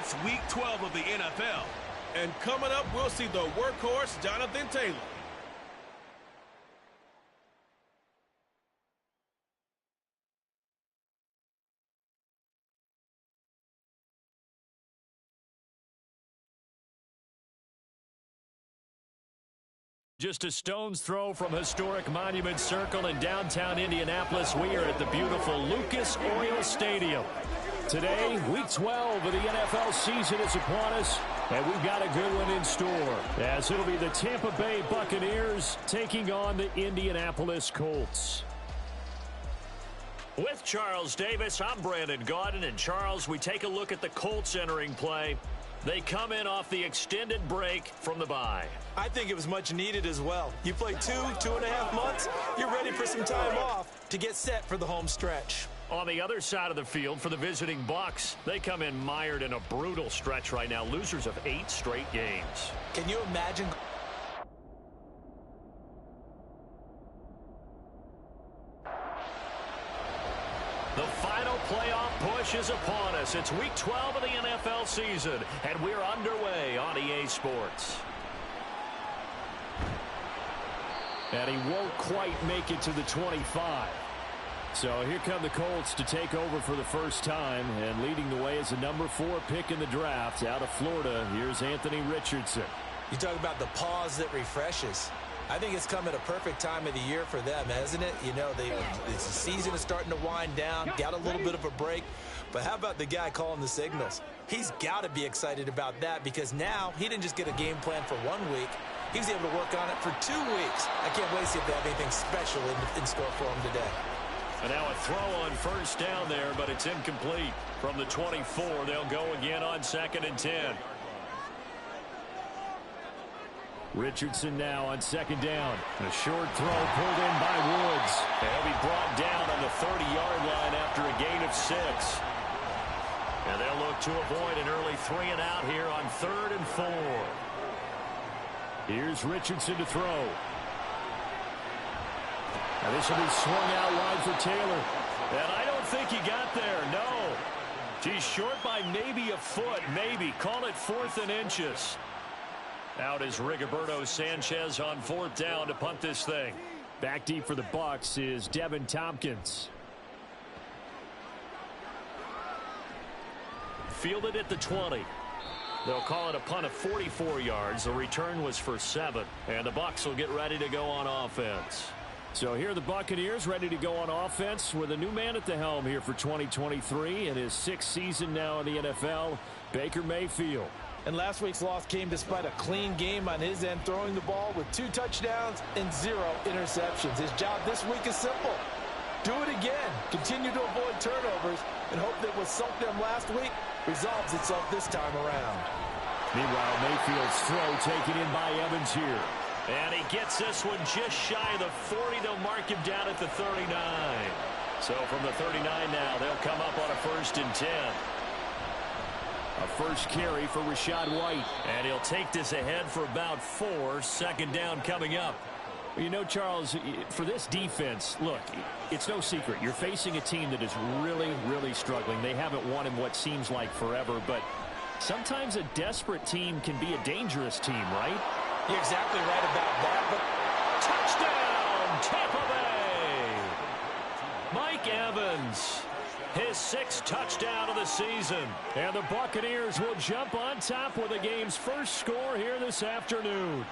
It's Week 12 of the NFL. And coming up, we'll see the workhorse, Jonathan Taylor. Just a stone's throw from historic Monument Circle in downtown Indianapolis. We are at the beautiful Lucas Oil Stadium. Today, Week 12 of the NFL season is upon us, and we've got a good one in store, as it'll be the Tampa Bay Buccaneers taking on the Indianapolis Colts. With Charles Davis, I'm Brandon Gaudin, and Charles, we take a look at the Colts entering play. They come in off the extended break from the bye. I think it was much needed as well. You play 2.5 months, you're ready for some time off to get set for the home stretch. On the other side of the field for the visiting Bucs, they come in mired in a brutal stretch right now, losers of 8 straight games. Can you imagine? The final playoff push is upon us. It's Week 12 of the NFL season, and we're underway on EA Sports. And he won't quite make it to the 25. So here come the Colts to take over for the first time, and leading the way is the number 4 pick in the draft out of Florida. Here's Anthony Richardson. You talk about the pause that refreshes. I think it's come at a perfect time of the year for them, hasn't it? You know, the season is starting to wind down, got a little bit of a break. But how about the guy calling the signals? He's got to be excited about that, because now he didn't just get a game plan for 1 week. He was able to work on it for 2 weeks. I can't wait to see if they have anything special in store for him today. And now a throw on first down there, but it's incomplete. From the 24, they'll go again on 2nd and 10. Richardson now on 2nd down. A short throw pulled in by Woods. And he'll be brought down on the 30-yard line after a gain of 6. And they'll look to avoid an early 3-and-out here on 3rd and 4. Here's Richardson to throw. And this will be swung out wide for Taylor. And I don't think he got there, no. He's short by maybe a foot, maybe. Call it 4th and inches. Out is Rigoberto Sanchez on 4th down to punt this thing. Back deep for the Bucs is Devin Tompkins. Fielded at the 20. They'll call it a punt of 44 yards. The return was for 7. And the Bucs will get ready to go on offense. So here are the Buccaneers ready to go on offense with a new man at the helm here for 2023 in his 6th season now in the NFL, Baker Mayfield. And last week's loss came despite a clean game on his end, throwing the ball with 2 touchdowns and 0 interceptions. His job this week is simple. Do it again. Continue to avoid turnovers and hope that what sunk them last week resolves itself this time around. Meanwhile, Mayfield's throw taken in by Evans here. And he gets this one just shy of the 40. They'll mark him down at the 39. So from the 39 now, they'll come up on a 1st and 10. A first carry for Rachaad White. And he'll take this ahead for about 4. 2nd down coming up. Well, you know, Charles, for this defense, look, it's no secret. You're facing a team that is really, really struggling. They haven't won in what seems like forever, but sometimes a desperate team can be a dangerous team, right? You're exactly right about that. Touchdown, Tampa Bay! Mike Evans, his 6th touchdown of the season. And the Buccaneers will jump on top with the game's first score here this afternoon.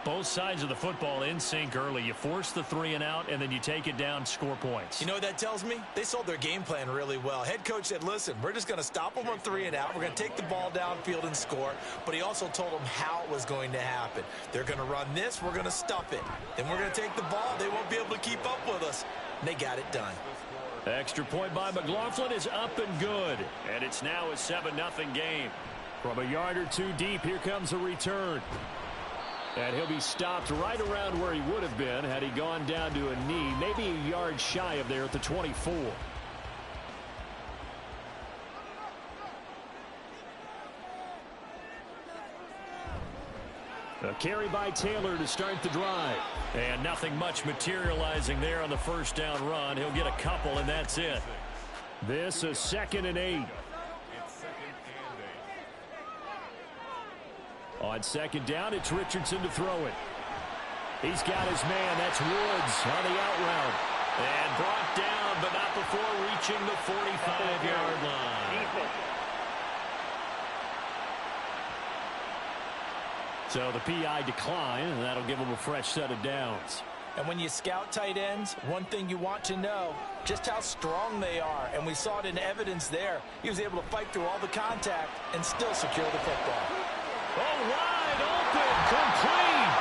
Both sides of the football in sync early. You force the 3-and-out, and then you take it down, score points. You know what that tells me? They sold their game plan really well. Head coach said, listen, we're just going to stop them on 3-and-out. We're going to take the ball downfield and score. But he also told them how it was going to happen. They're going to run this. We're going to stuff it. Then we're going to take the ball. They won't be able to keep up with us. And they got it done. Extra point by McLaughlin is up and good. And it's now a 7-0 game. From a yard or 2 deep, here comes a return. And he'll be stopped right around where he would have been had he gone down to a knee, maybe a yard shy of there at the 24. A carry by Taylor to start the drive. And nothing much materializing there on the 1st down run. He'll get a couple, and that's it. This is 2nd and 8. On second down, it's Richardson to throw it. He's got his man. That's Woods on the out route. And brought down, but not before reaching the 45-yard line. So the PI decline, and that'll give him a fresh set of downs. And when you scout tight ends, one thing you want to know, just how strong they are. And we saw it in evidence there. He was able to fight through all the contact and still secure the football. Oh, wide open, complete.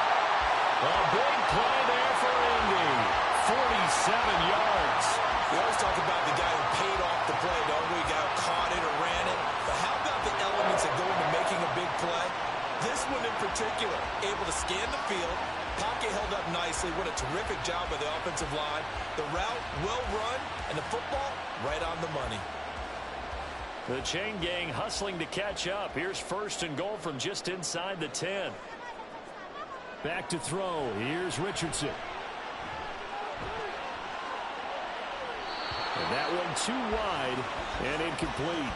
A big play there for Indy. 47 yards. We always talk about the guy who paid off the play, don't we? The guy who caught it or ran it. But how about the elements that go into making a big play? This one in particular, able to scan the field, pocket held up nicely. What a terrific job by the offensive line. The route well run, and the football right on the money. The chain gang hustling to catch up. Here's first and goal from just inside the 10. Back to throw. Here's Richardson. And that one too wide and incomplete.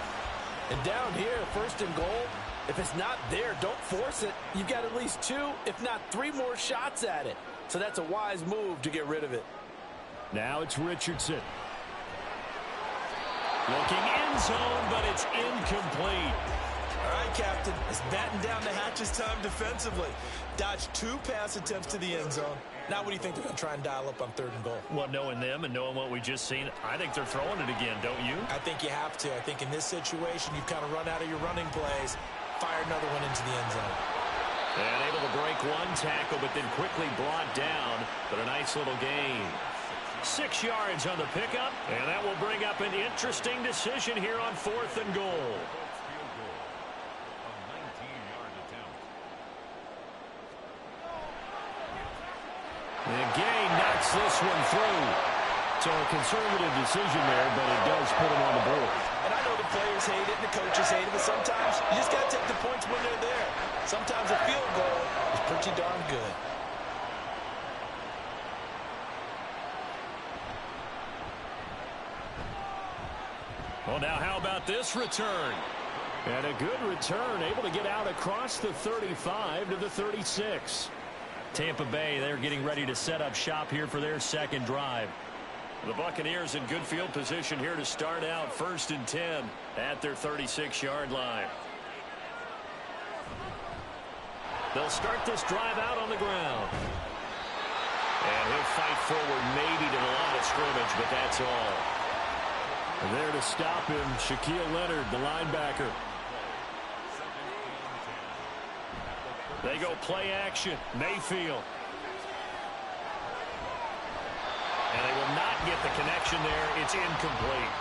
And down here, first and goal, if it's not there, don't force it. You've got at least 2, if not 3 more shots at it. So that's a wise move to get rid of it. Now it's Richardson. Looking end zone, but it's incomplete. All right, Captain. It's batten down the hatches time defensively. Dodged 2 pass attempts to the end zone. Now what do you think they're going to try and dial up on third and goal? Well, knowing them and knowing what we just seen, I think they're throwing it again, don't you? I think you have to. I think in this situation, you've kind of run out of your running plays. Fire another one into the end zone. And able to break one tackle, but then quickly brought down. But a nice little gain. 6 yards on the pickup, and that will bring up an interesting decision here on fourth and goal. And Gay knocks this one through. So a conservative decision there, but it does put him on the board. And I know the players hate it and the coaches hate it, but sometimes you just got to take the points when they're there. Sometimes a field goal is pretty darn good. Well, now how about this return? And a good return, able to get out across the 35 to the 36. Tampa Bay, they're getting ready to set up shop here for their second drive. The Buccaneers in good field position here to start out first and 10 at their 36-yard line. They'll start this drive out on the ground. And he'll fight forward maybe to the line of scrimmage, but that's all. And there to stop him, Shaquille Leonard, the linebacker. They go play action. Mayfield. And they will not get the connection there. It's incomplete.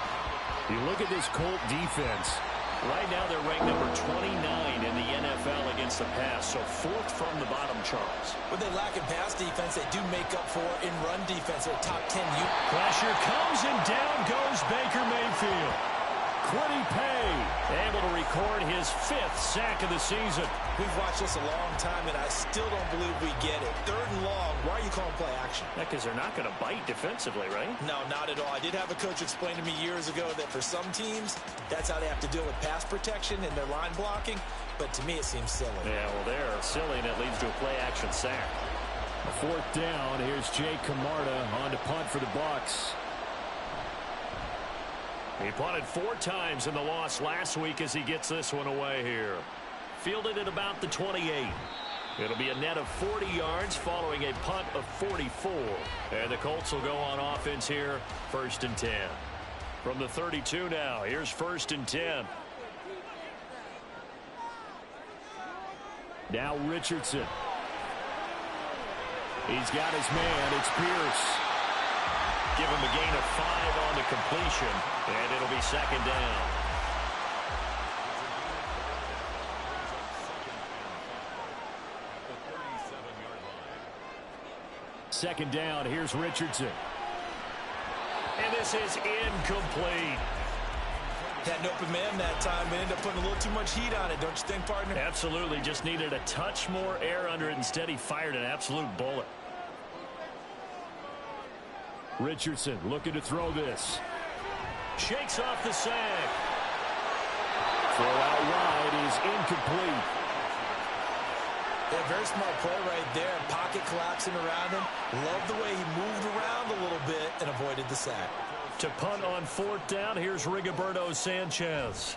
You look at this Colt defense. Right now they're ranked number 29 in the NFL against the pass. So 4th from the bottom, Charles. When they lack in pass defense, they do make up for in run defense. They're top 10. Pressure comes and down goes Baker Mayfield. Quiddy Pay able to record his 5th sack of the season. We've watched this a long time, and I still don't believe we get it. 3rd and long, why are you calling play action? Because they're not going to bite defensively, right? No, not at all. I did have a coach explain to me years ago that for some teams, that's how they have to deal with pass protection and their line blocking. But to me, it seems silly. Yeah, well, they're silly, and it leads to a play action sack. A 4th down. Here's Jay Camarda on to punt for the Bucs. He punted 4 times in the loss last week as he gets this one away here. Fielded at about the 28. It'll be a net of 40 yards following a punt of 44. And the Colts will go on offense here, 1st and 10. From the 32 now, here's 1st and 10. Now Richardson. He's got his man. It's Pierce. Give him a gain of 5 on the completion, and it'll be 2nd down. Second down, here's Richardson. And this is incomplete. Had an open man that time, but ended up putting a little too much heat on it, don't you think, partner? Absolutely, just needed a touch more air under it. Instead, he fired an absolute bullet. Richardson looking to throw this. Shakes off the sack. Throw out wide is incomplete. Yeah, very smart play right there. Pocket collapsing around him. Love the way he moved around a little bit and avoided the sack. To punt on 4th down, here's Rigoberto Sanchez.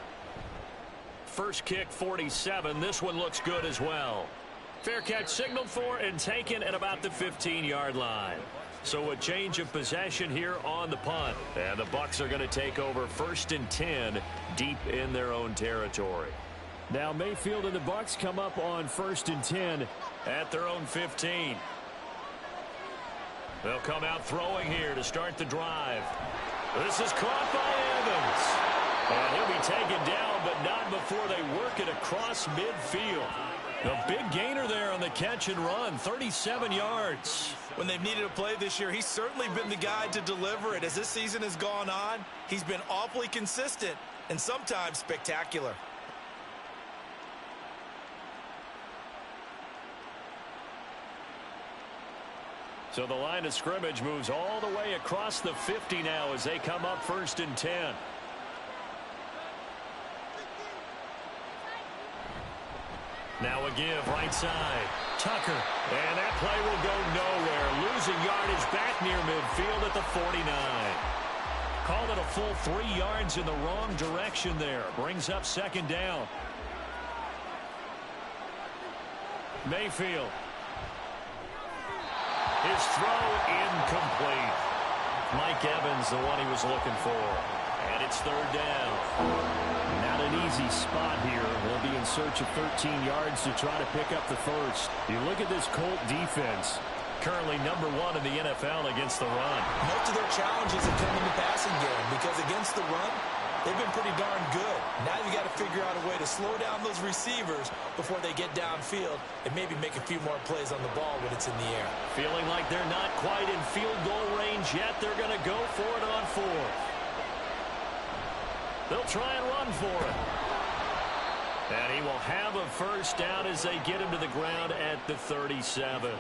First kick, 47. This one looks good as well. Fair catch signaled for and taken at about the 15-yard line. So a change of possession here on the punt. And the Bucs are going to take over 1st and 10 deep in their own territory. Now Mayfield and the Bucs come up on 1st and 10 at their own 15. They'll come out throwing here to start the drive. This is caught by Evans. And he'll be taken down, but not before they work it across midfield. A big gainer there on the catch and run, 37 yards. When they've needed a play this year, he's certainly been the guy to deliver it. As this season has gone on, he's been awfully consistent and sometimes spectacular. So the line of scrimmage moves all the way across the 50 now as they come up 1st and 10. Now a give right side. Tucker. And that play will go nowhere. Losing yardage back near midfield at the 49. Called it a full 3 yards in the wrong direction there. Brings up 2nd down. Mayfield. His throw incomplete. Mike Evans, the one he was looking for. And it's 3rd down. Not an easy spot here. They'll be in search of 13 yards to try to pick up the first. You look at this Colt defense. Currently number 1 in the NFL against the run. Most of their challenges have come in the passing game because against the run, they've been pretty darn good. Now you've got to figure out a way to slow down those receivers before they get downfield and maybe make a few more plays on the ball when it's in the air. Feeling like they're not quite in field goal range yet. They're going to go for it on 4th. They'll try and run for it. And he will have a first down as they get him to the ground at the 37.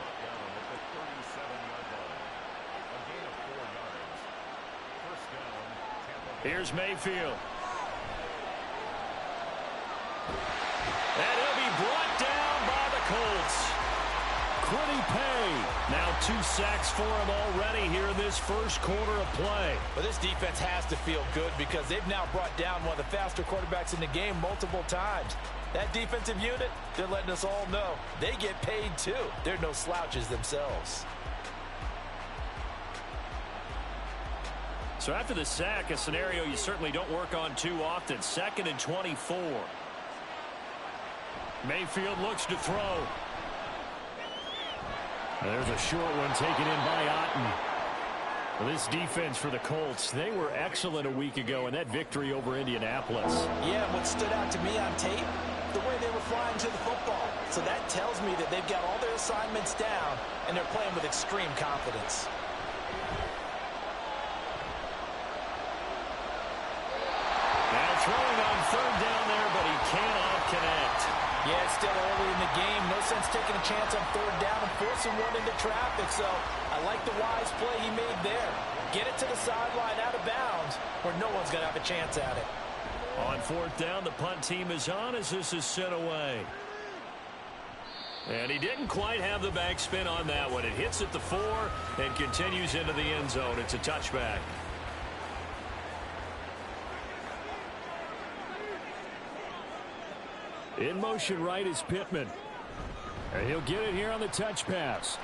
Here's Mayfield. And he'll be brought down by the Colts. Quiddy Pay. Now 2 sacks for him already here in this first quarter of play. But this defense has to feel good because they've now brought down one of the faster quarterbacks in the game multiple times. That defensive unit, they're letting us all know they get paid too. They're no slouches themselves. So after the sack, a scenario you certainly don't work on too often. 2nd and 24. Mayfield looks to throw. There's a short one taken in by Otten. Well, this defense for the Colts, they were excellent a week ago in that victory over Indianapolis. Yeah, what stood out to me on tape, the way they were flying to the football. So that tells me that they've got all their assignments down and they're playing with extreme confidence. Throwing on 3rd down there, but he cannot connect. Yeah, it's still early in the game. No sense taking a chance on 3rd down and forcing one into traffic. So I like the wise play he made there. Get it to the sideline out of bounds where no one's going to have a chance at it. On 4th down, the punt team is on as this is sent away. And he didn't quite have the backspin on that one. It hits at the 4 and continues into the end zone. It's a touchback. In motion right is Pittman. And he'll get it here on the touch pass.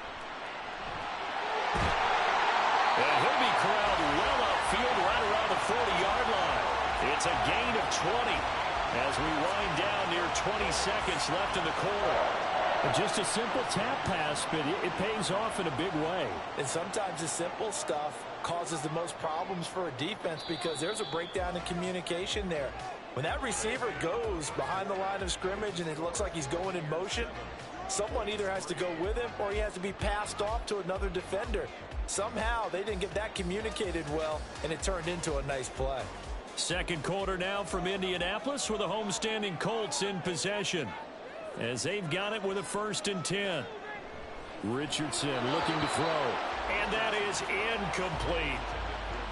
And he'll be corralled well upfield right around the 40-yard line. It's a gain of 20 as we wind down near 20 seconds left in the quarter. Just a simple tap pass, but it pays off in a big way. And sometimes the simple stuff causes the most problems for a defense because there's a breakdown in communication there. When that receiver goes behind the line of scrimmage and it looks like he's going in motion, someone either has to go with him or he has to be passed off to another defender. Somehow they didn't get that communicated well, and it turned into a nice play. Second quarter now from Indianapolis with the homestanding Colts in possession as they've got it with a 1st and 10. Richardson looking to throw, and that is incomplete.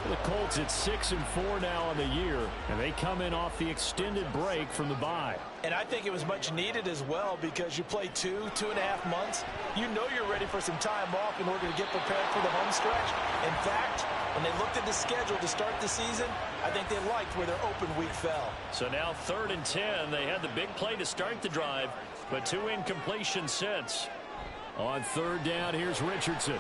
The Colts at 6-4 now on the year, and they come in off the extended break from the bye. And I think it was much needed as well because you play 2.5 months. You know you're ready for some time off in order to get prepared for the home stretch. In fact, when they looked at the schedule to start the season, I think they liked where their open week fell. So now 3rd and 10. They had the big play to start the drive, but 2 incompletions since. On 3rd down, here's Richardson.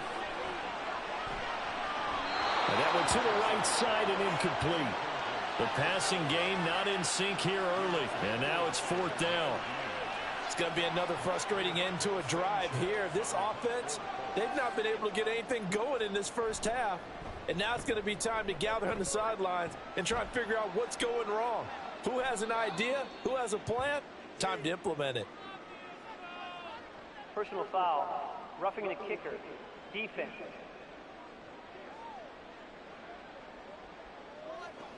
And that one to the right side and incomplete. The passing game not in sync here early. And now it's 4th down. It's going to be another frustrating end to a drive here. This offense, they've not been able to get anything going in this first half. And now it's going to be time to gather on the sidelines and try and figure out what's going wrong. Who has an idea? Who has a plan? Time to implement it. Personal foul. Roughing the kicker. Defense.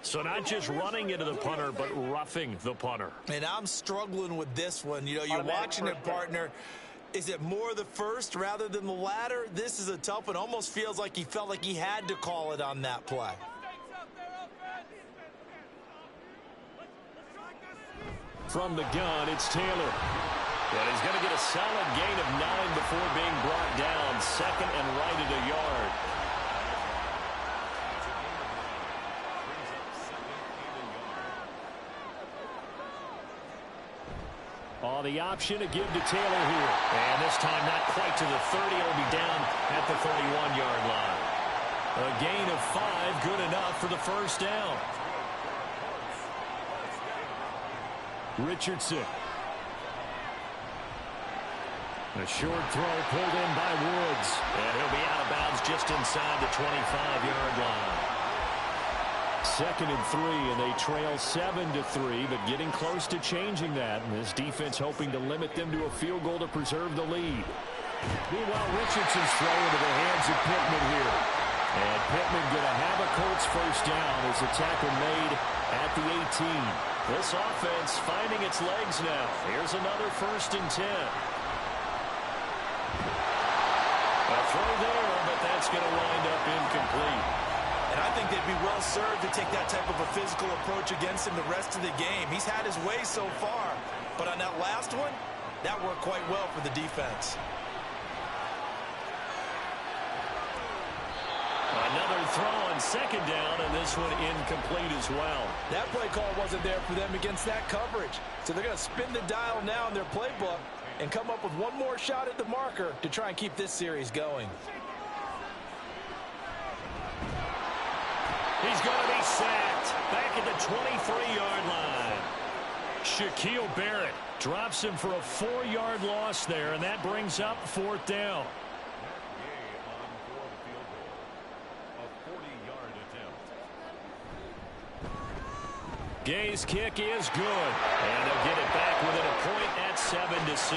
So not just running into the punter, but roughing the punter. And I'm struggling with this one. You know, you're watching it, partner. Is it more the first rather than the latter? This is a tough one. Almost feels like he felt like he had to call it on that play. From the gun, it's Taylor. And he's going to get a solid gain of 9 before being brought down. 2nd and right at a yard. Oh, the option to give to Taylor here. And this time not quite to the 30. It'll be down at the 31-yard line. A gain of 5, good enough for the first down. Richardson. A short throw pulled in by Woods. And he'll be out of bounds just inside the 25-yard line. 2nd and 3, and they trail 7-3, but getting close to changing that. And this defense hoping to limit them to a field goal to preserve the lead. Meanwhile, Richardson's throw into the hands of Pittman here. And Pittman going to have a Colts first down as the tackle made at the 18. This offense finding its legs now. Here's another 1st and 10. A throw there, but that's going to wind up incomplete. And I think they'd be well served to take that type of a physical approach against him the rest of the game. He's had his way so far, but on that last one, that worked quite well for the defense. Another throw on 2nd down, and this one incomplete as well. That play call wasn't there for them against that coverage. So they're going to spin the dial now in their playbook and come up with one more shot at the marker to try and keep this series going. He's going to be sacked back at the 23-yard line. Shaquille Barrett drops him for a 4-yard loss there, and that brings up 4th down. Gay's kick is good, and they'll get it back within a point at 7-6.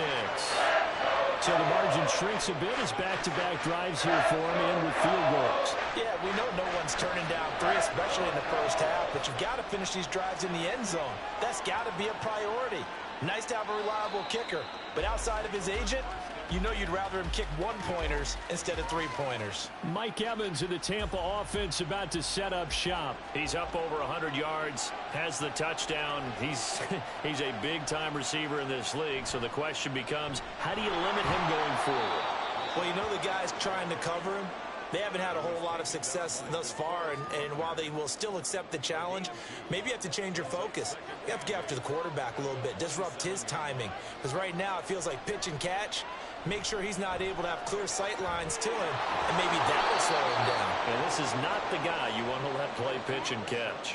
So the margin shrinks a bit as back-to-back drives here for him and with field goals. Yeah, we know no one's turning down 3, especially in the first half, but you've got to finish these drives in the end zone. That's got to be a priority. Nice to have a reliable kicker, but outside of his agent, you know you'd rather him kick 1-pointers instead of 3-pointers. Mike Evans in the Tampa offense about to set up shop. He's up over 100 yards, has the touchdown. He's a big-time receiver in this league, so the question becomes, how do you limit him going forward? Well, you know the guys trying to cover him, they haven't had a whole lot of success thus far, and while they will still accept the challenge, maybe you have to change your focus. You have to get after the quarterback a little bit, disrupt his timing, because right now it feels like pitch and catch. Make sure he's not able to have clear sight lines to him, and maybe that will slow him down. And this is not the guy you want to let play pitch and catch.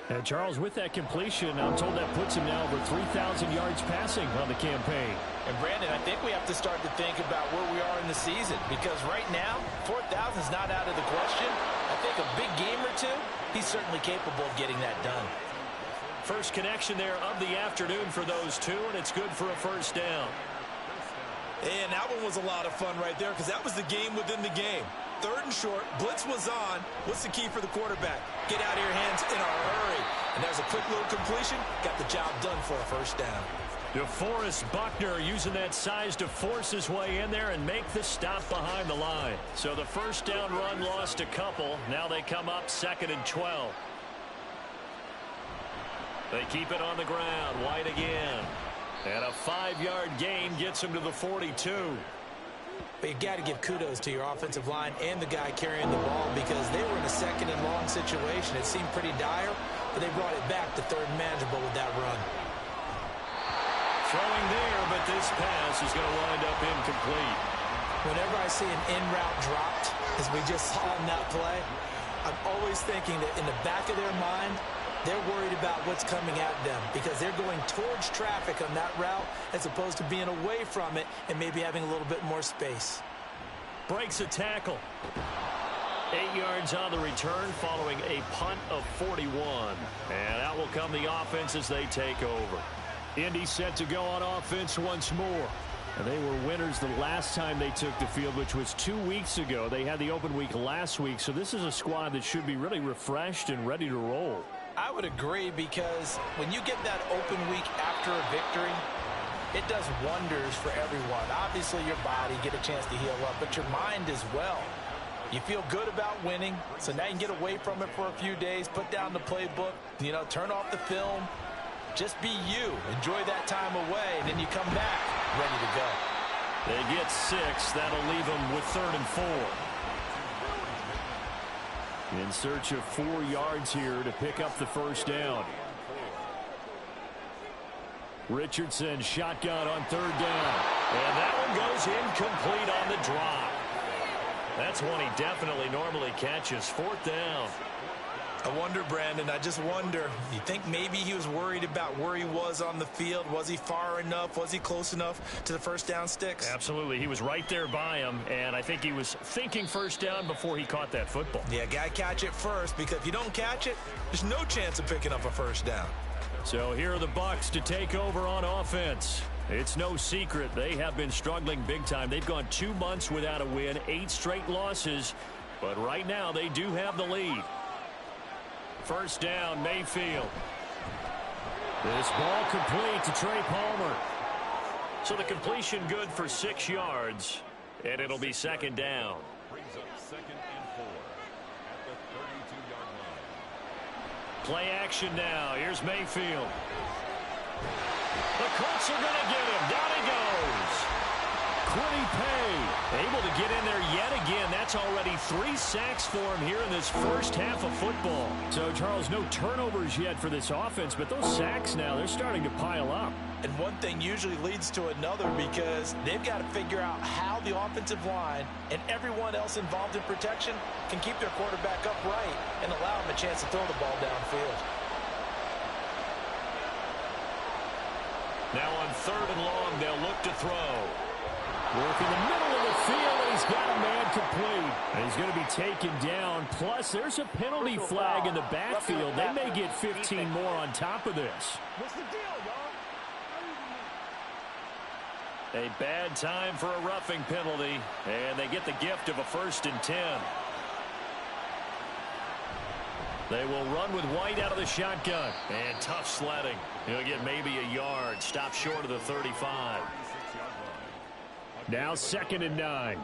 And Charles, with that completion, I'm told that puts him now over 3,000 yards passing on the campaign. And Brandon, I think we have to start to think about where we are in the season, because right now, 4,000 is not out of the question. I think a big game or two, he's certainly capable of getting that done. First connection there of the afternoon for those two, and it's good for a first down. And that one was a lot of fun right there, because that was the game within the game. 3rd and short, blitz was on. What's the key for the quarterback? Get out of your hands in a hurry. And there's a quick little completion. Got the job done for a first down. DeForest Buckner using that size to force his way in there and make the stop behind the line. So the first down run lost a couple. Now they come up 2nd and 12. They keep it on the ground. White again. And a 5-yard gain gets him to the 42. But you got to give kudos to your offensive line and the guy carrying the ball, because they were in a 2nd and long situation. It seemed pretty dire, but they brought it back to 3rd and manageable with that run. Throwing there, but this pass is going to wind up incomplete. Whenever I see an in-route dropped, as we just saw in that play, I'm always thinking that in the back of their mind, they're worried about what's coming at them, because they're going towards traffic on that route as opposed to being away from it and maybe having a little bit more space. Breaks a tackle. 8 yards on the return following a punt of 41. And out will come the offense as they take over. Indy set to go on offense once more. And they were winners the last time they took the field, which was 2 weeks ago. They had the open week last week, so this is a squad that should be really refreshed and ready to roll. I would agree, because when you get that open week after a victory, it does wonders for everyone. Obviously, your body, get a chance to heal up, but your mind as well. You feel good about winning, so now you can get away from it for a few days, put down the playbook, turn off the film. Just be you. Enjoy that time away, and then you come back ready to go. They get 6. That'll leave them with 3rd and 4. In search of 4 yards here to pick up the first down. Richardson shotgun on 3rd down. And that one goes incomplete on the drop. That's one he definitely normally catches. 4th down. I wonder, Brandon, I just wonder, you think maybe he was worried about where he was on the field? Was he far enough? Was he close enough to the first down sticks? Absolutely. He was right there by him, and I think he was thinking first down before he caught that football. Yeah, got to catch it first, because if you don't catch it, there's no chance of picking up a first down. So here are the Bucs to take over on offense. It's no secret they have been struggling big time. They've gone 2 months without a win, 8 straight losses, but right now they do have the lead. First down, Mayfield. This ball complete to Trey Palmer. So the completion good for 6 yards, and it'll be 2nd down. Brings up 2nd and 4 at the 32-yard line. Play action now. Here's Mayfield. The Colts are going to get him. Down he goes. Quiddy Pay able to get in there yet again. That's already 3 sacks for him here in this first half of football. So, Charles, no turnovers yet for this offense, but those sacks now, they're starting to pile up. And one thing usually leads to another, because they've got to figure out how the offensive line and everyone else involved in protection can keep their quarterback upright and allow him a chance to throw the ball downfield. Now on 3rd and long, they'll look to throw. Work in the middle of the field, and he's got a man complete. And he's going to be taken down. Plus, there's a penalty flag in the backfield. They may get 15 more on top of this. What's the deal, y'all? A bad time for a roughing penalty, and they get the gift of a 1st and 10. They will run with White out of the shotgun. And tough sledding. He'll get maybe a yard. Stop short of the 35. Now 2nd and 9.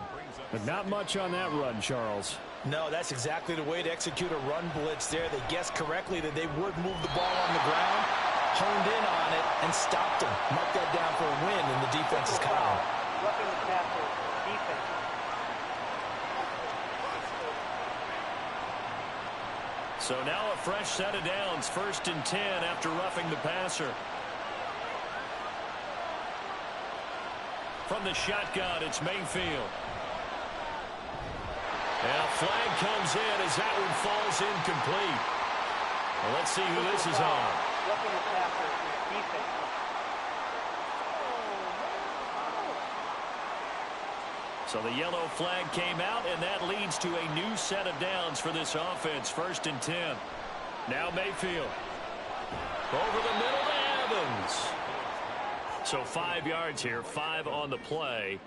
But not much on that run, Charles. No, that's exactly the way to execute a run blitz there. They guessed correctly that they would move the ball on the ground, honed in on it, and stopped him. Mark that down for a win in the defense's column. Roughing the passer, defense. So now a fresh set of downs. 1st and 10 after roughing the passer. From the shotgun, it's Mayfield. And a flag comes in as that one falls incomplete. Well, let's see who this is on. Roughing the passer, defense. So the yellow flag came out, and that leads to a new set of downs for this offense. 1st and 10. Now Mayfield. Over the middle to Evans. So 5 yards here, 5 on the play,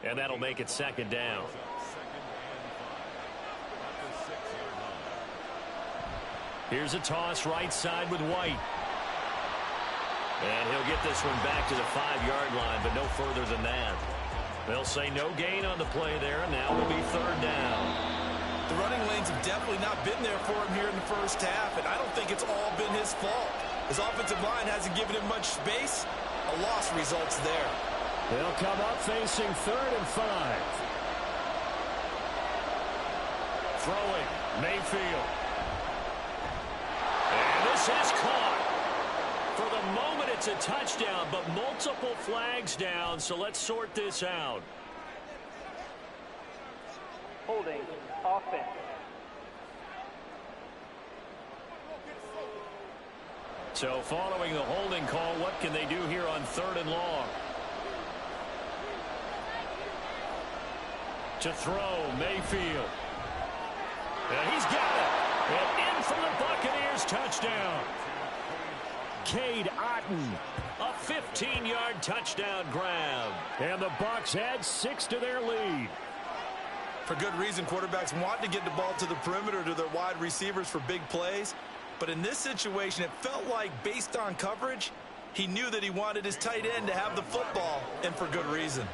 and that'll make it 2nd down. Here's a toss right side with White. And he'll get this one back to the 5-yard line, but no further than that. They'll say no gain on the play there, and now it'll be 3rd down. The running lanes have definitely not been there for him here in the first half, and I don't think it's all been his fault. His offensive line hasn't given him much space. A loss results there. They'll come up facing 3rd and 5. Throwing, Mayfield. And this is caught. For the moment, it's a touchdown, but multiple flags down, so let's sort this out. Holding. Offense. So following the holding call, what can they do here on 3rd and long? To throw, Mayfield. And he's got it. And in for the Buccaneers, touchdown. Cade Otton, a 15-yard touchdown grab. And the Bucs add 6 to their lead. For good reason, quarterbacks want to get the ball to the perimeter to their wide receivers for big plays. But in this situation, it felt like, based on coverage, he knew that he wanted his tight end to have the football, and for good reason.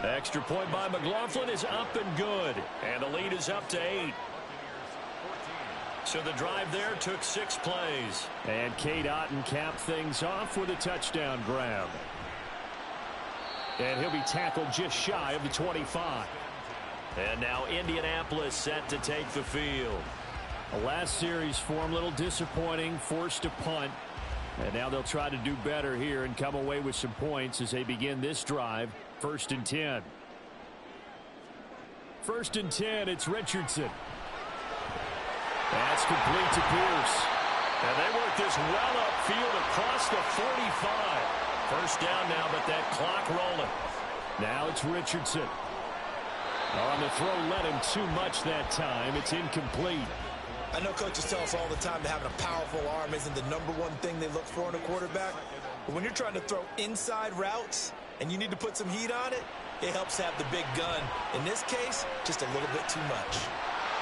Extra point by McLaughlin is up and good. And the lead is up to 8. So the drive there took 6 plays. And Cade Otton capped things off with a touchdown grab. And he'll be tackled just shy of the 25. And now Indianapolis set to take the field. The last series for him, a little disappointing, forced to punt. And now they'll try to do better here and come away with some points as they begin this drive. 1st and 10. 1st and 10, it's Richardson. That's complete to Pierce. And they work this well upfield across the 45. 1st down now, but that clock rolling. Now it's Richardson. On the throw, let him too much that time. It's incomplete. I know coaches tell us all the time that having a powerful arm isn't the #1 thing they look for in a quarterback. But when you're trying to throw inside routes and you need to put some heat on it, it helps have the big gun. In this case, just a little bit too much.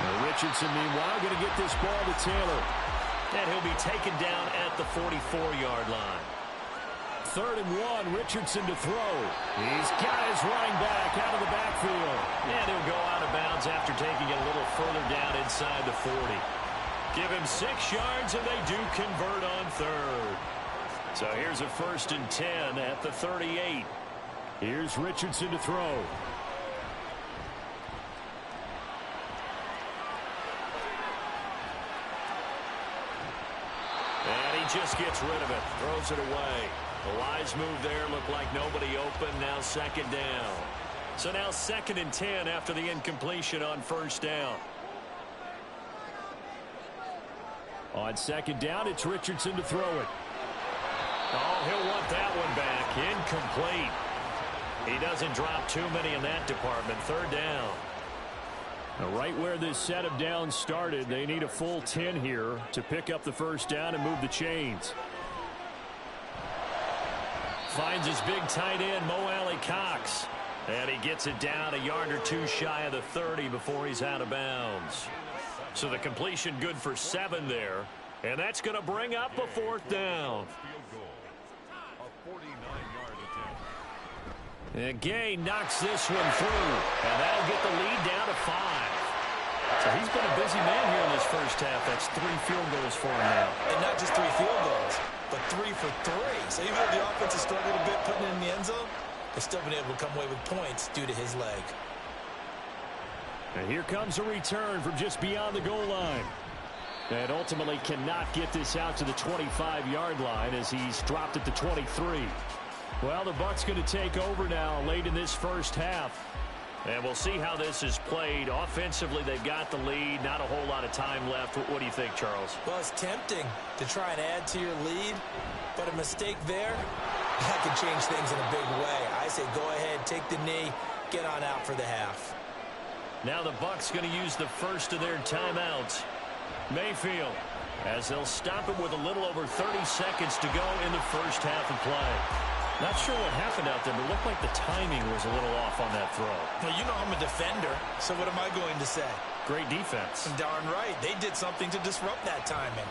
Now Richardson, meanwhile, going to get this ball to Taylor. And he'll be taken down at the 44-yard line. 3rd and 1, Richardson to throw. He's got his running back out of the backfield. And he'll go out of bounds after taking it a little further down inside the 40. Give him 6 yards, and they do convert on 3rd. So here's a 1st and 10 at the 38. Here's Richardson to throw. And he just gets rid of it, throws it away. The wise move there, looked like nobody open, now 2nd down. So now 2nd and 10 after the incompletion on 1st down. On 2nd down, it's Richardson to throw it. Oh, he'll want that one back. Incomplete. He doesn't drop too many in that department. 3rd down. Now, right where this set of downs started, they need a full 10 here to pick up the 1st down and move the chains. Finds his big tight end, Mo Alley-Cox. And he gets it down a yard or 2 shy of the 30 before he's out of bounds. So the completion good for 7 there. And that's going to bring up a 4th down. And Gay knocks this one through. And that'll get the lead down to 5. So he's been a busy man here in this first half. That's 3 field goals for him now. And not just 3 field goals, but 3 for 3. So even though the offense has struggled a bit putting it in the end zone, they've still been able to come away with points due to his leg. And here comes a return from just beyond the goal line. And ultimately cannot get this out to the 25-yard line as he's dropped at the 23. Well, the Bucs going to take over now late in this first half. And we'll see how this is played. Offensively, they've got the lead. Not a whole lot of time left. What do you think, Charles? Well, it's tempting to try and add to your lead, but a mistake there, that could change things in a big way. I say go ahead, take the knee, get on out for the half. Now the Bucs going to use the first of their timeouts. Mayfield, as they'll stop it with a little over 30 seconds to go in the first half of play. Not sure what happened out there, but it looked like the timing was a little off on that throw. Well, you know I'm a defender, so what am I going to say? great defense. Darn right. They did something to disrupt that timing.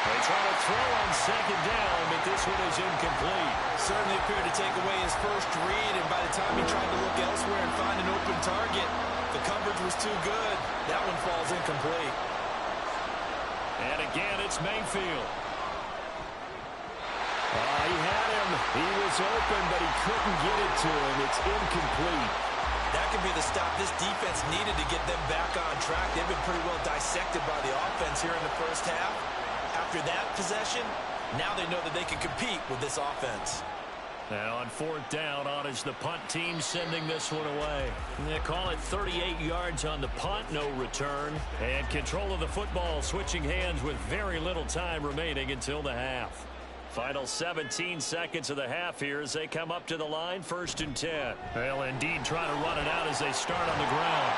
They try to throw on second down, but this one is incomplete. Certainly appeared to take away his first read, and by the time he tried to look elsewhere and find an open target, the coverage was too good. That one falls incomplete. And again, it's Mayfield. He had him. He was open, but he couldn't get it to him. It's incomplete. That could be the stop this defense needed to get them back on track. They've been pretty well dissected by the offense here in the first half. After that possession, now they know that they can compete with this offense. Now on fourth down, on is the punt team sending this one away. They call it 38 yards on the punt, no return. And control of the football switching hands with very little time remaining until the half. Final 17 seconds of the half here as they come up to the line, 1st and 10. They'll indeed try to run it out as they start on the ground.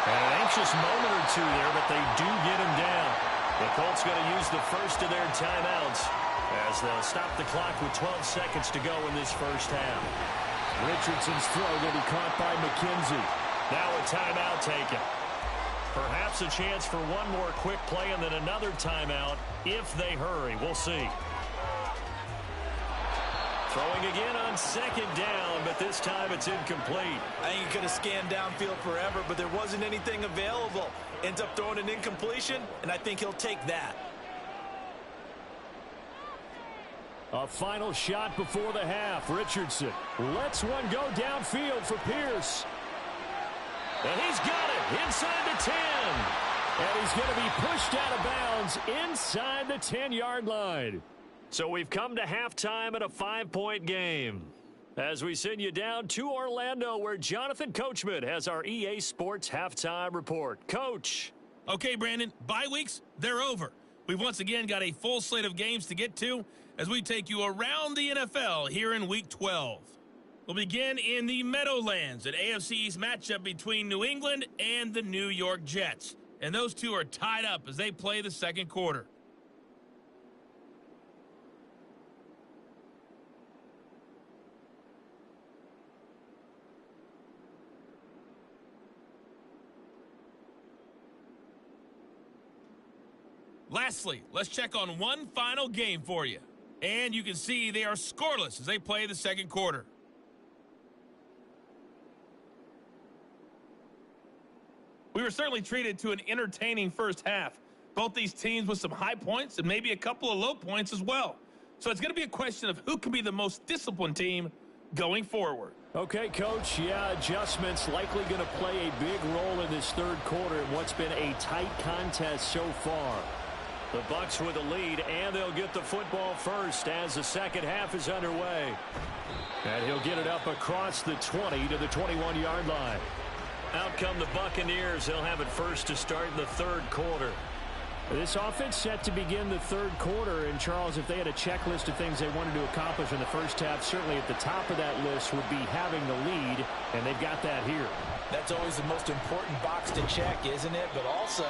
An anxious moment or two there, but they do get him down. The Colts going to use the first of their timeouts as they'll stop the clock with 12 seconds to go in this first half. Richardson's throw going to be caught by McKenzie. Now a timeout taken. Perhaps a chance for one more quick play and then another timeout if they hurry. We'll see. Throwing again on second down, but this time it's incomplete. I think he could have scanned downfield forever, but there wasn't anything available. Ends up throwing an incompletion, and I think he'll take that. A final shot before the half. Richardson lets one go downfield for Pierce. And he's got it inside the 10. And he's going to be pushed out of bounds inside the 10-yard line. So we've come to halftime at a 5-point game. As we send you down to Orlando, where Jonathan Coachman has our EA Sports halftime report. Coach. Okay, Brandon, bye weeks, they're over. We've once again got a full slate of games to get to as we take you around the NFL here in Week 12. We'll begin in the Meadowlands, an AFC East matchup between New England and the New York Jets. And those two are tied up as they play the second quarter. Lastly, let's check on one final game for you. And you can see they are scoreless as they play the second quarter. We were certainly treated to an entertaining first half. Both these teams with some high points and maybe a couple of low points as well. So it's going to be a question of who can be the most disciplined team going forward. Okay, Coach. Yeah, adjustments likely going to play a big role in this third quarter in what's been a tight contest so far. The Bucs with the lead, and they'll get the football first as the second half is underway. And he'll get it up across the 20 to the 21-yard line. Out come the Buccaneers. They'll have it first to start in the third quarter. This offense set to begin the third quarter. And, Charles, if they had a checklist of things they wanted to accomplish in the first half, certainly at the top of that list would be having the lead, and they've got that here. That's always the most important box to check, isn't it? But also,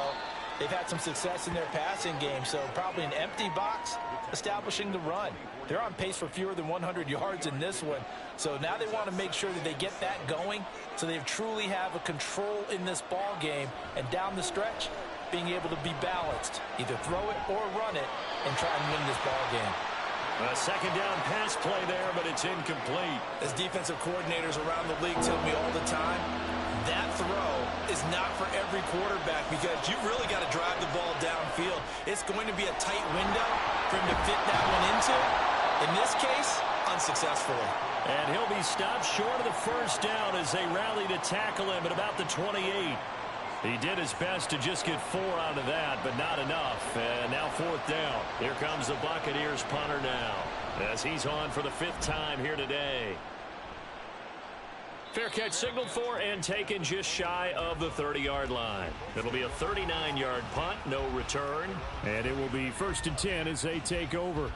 they've had some success in their passing game, so probably an empty box establishing the run. They're on pace for fewer than 100 yards in this one. So now they want to make sure that they get that going so they truly have a control in this ball game. And down the stretch, being able to be balanced. Either throw it or run it and try and win this ball game. A second down pass play there, but it's incomplete. As defensive coordinators around the league tell me all the time, that throw is not for every quarterback because you've really got to drive the ball downfield. It's going to be a tight window for him to fit that one into. In this case, unsuccessfully. And he'll be stopped short of the first down as they rally to tackle him at about the 28. He did his best to just get 4 out of that, but not enough. And now fourth down. Here comes the Buccaneers punter now as he's on for the 5th time here today. Fair catch signaled for and taken just shy of the 30-yard line. It'll be a 39-yard punt, no return. And it will be 1st and 10 as they take over.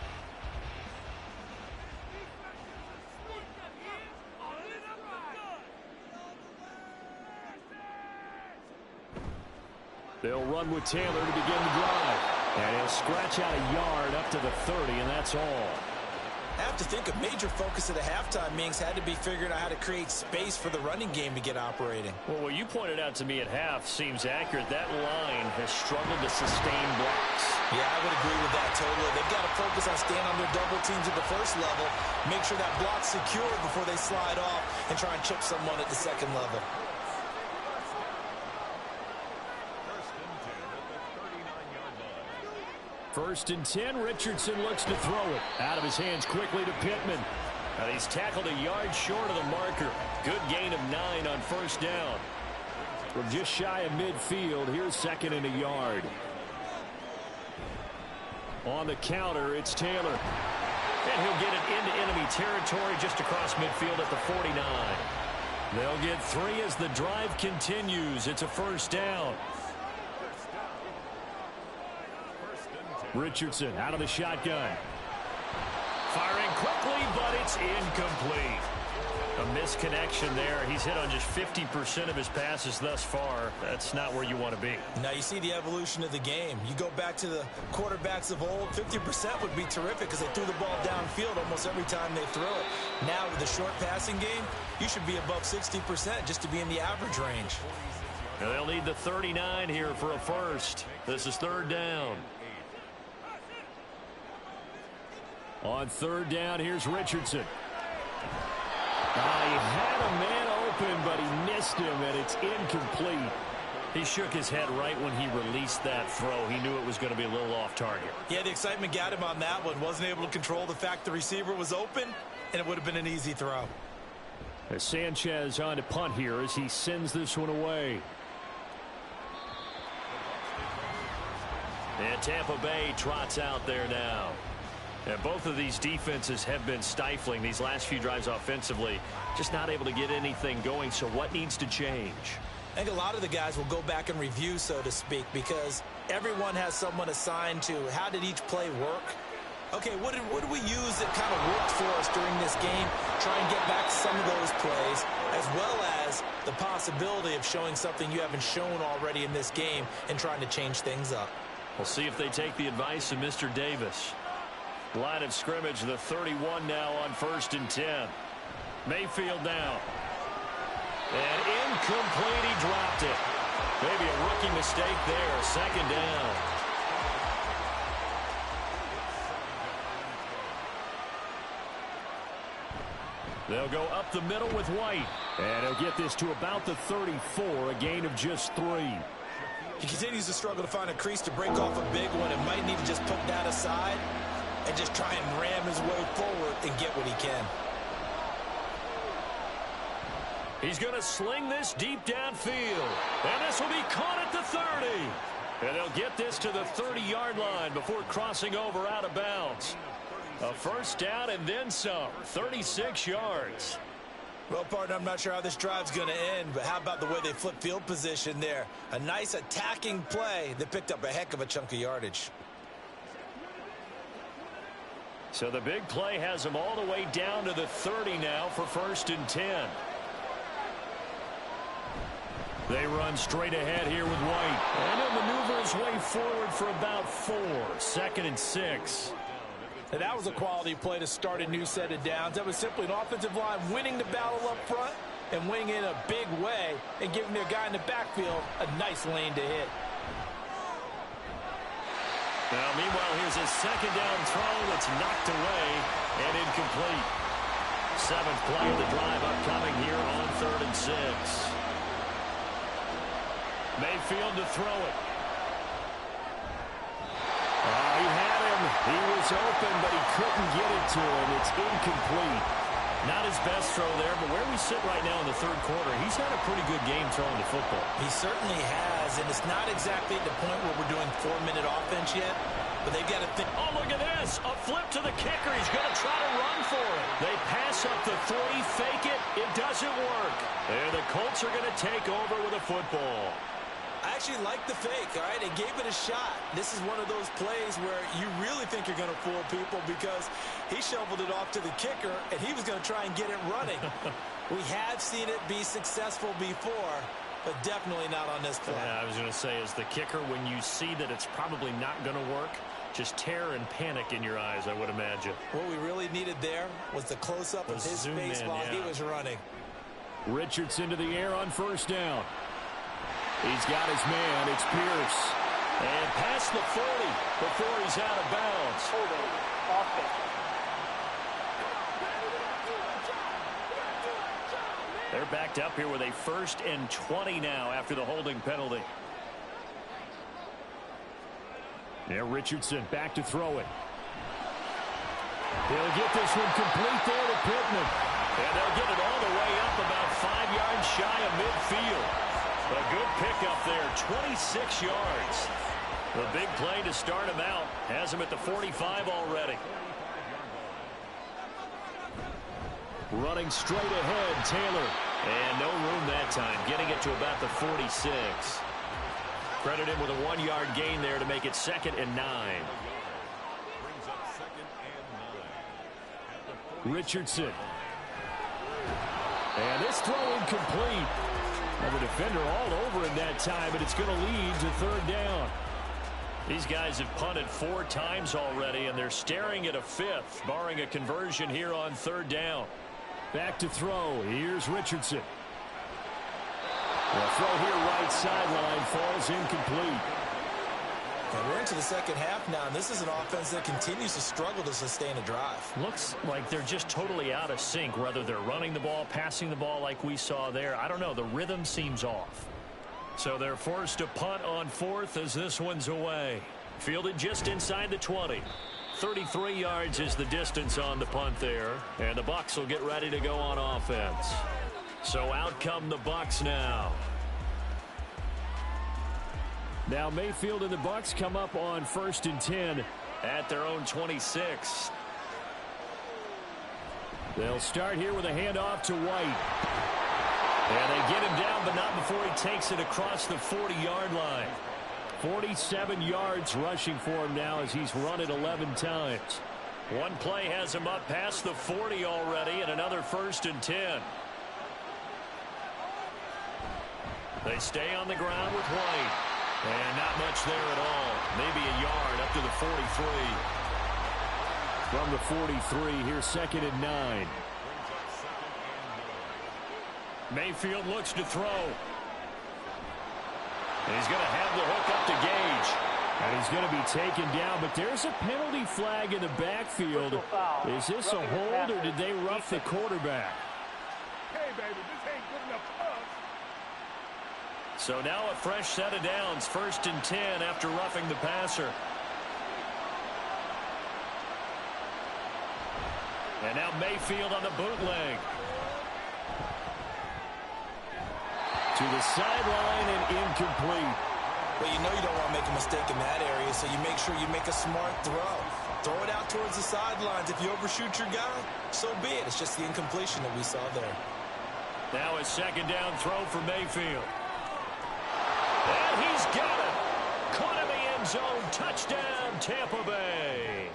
They'll run with Taylor to begin the drive. And he'll scratch out a yard up to the 30, and that's all. I have to think a major focus of the halftime meetings had to be figuring out how to create space for the running game to get operating. Well, what you pointed out to me at half seems accurate. That line has struggled to sustain blocks. Yeah, I would agree with that totally. They've got to focus on staying on their double teams at the first level, make sure that block's secure before they slide off and try and chip someone at the second level. First and 10, Richardson looks to throw it. Out of his hands quickly to Pittman. And he's tackled a yard short of the marker. Good gain of 9 on first down. From just shy of midfield, here's second and a yard. On the counter, it's Taylor. And he'll get it into enemy territory just across midfield at the 49. They'll get 3 as the drive continues. It's a first down. Richardson out of the shotgun. Firing quickly, but it's incomplete. A misconnection there. He's hit on just 50% of his passes thus far. That's not where you want to be. Now you see the evolution of the game. You go back to the quarterbacks of old, 50% would be terrific because they threw the ball downfield almost every time they throw it. Now with the short passing game, you should be above 60% just to be in the average range. Now they'll need the 39 here for a first. This is third down. On third down, here's Richardson. He had a man open, but he missed him, and it's incomplete. He shook his head right when he released that throw. He knew it was going to be a little off target. Yeah, the excitement got him on that one. Wasn't able to control the fact the receiver was open, and it would have been an easy throw. As Sanchez on to punt here as he sends this one away. And Tampa Bay trots out there now. And both of these defenses have been stifling these last few drives offensively. Just not able to get anything going. So what needs to change? I think a lot of the guys will go back and review, so to speak, because everyone has someone assigned to how did each play work. Okay, what did we use that kind of worked for us during this game? Try and get back to some of those plays, as well as the possibility of showing something you haven't shown already in this game and trying to change things up. We'll see if they take the advice of Mr. Davis. Line of scrimmage, the 31 now on first and 10. Mayfield now. And incomplete, he dropped it. Maybe a rookie mistake there. Second down. They'll go up the middle with White. And he'll get this to about the 34, a gain of just 3. He continues to struggle to find a crease to break off a big one and might need to just put that aside and just try and ram his way forward and get what he can. He's going to sling this deep downfield. And this will be caught at the 30. And they'll get this to the 30-yard line before crossing over out of bounds. A first down and then some. 36 yards. Well, partner, I'm not sure how this drive's going to end, but how about the way they flip field position there? A nice attacking play that picked up a heck of a chunk of yardage. So the big play has them all the way down to the 30 now for first and 10. They run straight ahead here with White. And he'll maneuver his way forward for about 4. Second and 6. And that was a quality play to start a new set of downs. That was simply an offensive line winning the battle up front and winning in a big way and giving their guy in the backfield a nice lane to hit. Now, meanwhile, here's a second down throw that's knocked away and incomplete. 7th play of the drive upcoming here on 3rd and 6. Mayfield to throw it. He had him. He was open, but he couldn't get it to him. It's incomplete. Not his best throw there, but where we sit right now in the 3rd quarter, he's had a pretty good game throwing the football. He certainly has, and it's not exactly at the point where we're doing 4-minute offense yet, but they've got to think. Oh, look at this. A flip to the kicker. He's going to try to run for it. They pass up the 3, fake it. It doesn't work. And the Colts are going to take over with a football. I actually like the fake, all right? They gave it a shot. This is one of those plays where you really think you're going to fool people because he shoveled it off to the kicker, and he was going to try and get it running. We have seen it be successful before, but definitely not on this play. Yeah, I was going to say, as the kicker, when you see that it's probably not going to work, just terror and panic in your eyes, I would imagine. What we really needed there was the close-up of his face while he was running. Richardson to the air on first down. He's got his man. It's Pierce. And past the 40 before he's out of bounds. Holding offense. They're backed up here with a 1st and 20 now after the holding penalty. Now Richardson back to throw it. He'll get this one complete there to Pittman. And they'll get it all the way up about 5 yards shy of midfield. A good pickup there, 26 yards. The big play to start him out. Has him at the 45 already. Running straight ahead, Taylor. And no room that time, getting it to about the 46. Credit him with a 1-yard gain there to make it 2nd and 9. Brings up 2nd and 9. Richardson. And this throw incomplete. And the defender all over him that time, but it's going to lead to 3rd down. These guys have punted 4 times already, and they're staring at a 5th, barring a conversion here on 3rd down. Back to throw. Here's Richardson. The throw here right sideline falls incomplete. And we're into the second half now, and this is an offense that continues to struggle to sustain a drive. Looks like they're just totally out of sync, whether they're running the ball, passing the ball like we saw there. I don't know. The rhythm seems off. So they're forced to punt on 4th as this one's away. Fielded just inside the 20. 33 yards is the distance on the punt there. And the Bucs will get ready to go on offense. So out come the Bucs now. Now Mayfield and the Bucs come up on 1st and 10 at their own 26. They'll start here with a handoff to White. And they get him down, but not before he takes it across the 40-yard line. 47 yards rushing for him now as he's run it 11 times. One play has him up past the 40 already, and another 1st and 10. They stay on the ground with White. And not much there at all. Maybe a yard up to the 43. From the 43, here's 2nd and 9. Mayfield looks to throw. And he's going to have the hook up to Gage. And he's going to be taken down, but there's a penalty flag in the backfield. Is this a hold, or did they rough the quarterback? Hey, baby, this ain't good enough for us. So now a fresh set of downs, 1st and 10 after roughing the passer. And now Mayfield on the bootleg. To the sideline and incomplete. Well, you know you don't want to make a mistake in that area, so you make sure you make a smart throw. Throw it out towards the sidelines. If you overshoot your guy, so be it. It's just the incompletion that we saw there. Now a 2nd down throw for Mayfield. And he's got it. Caught in the end zone. Touchdown, Tampa Bay.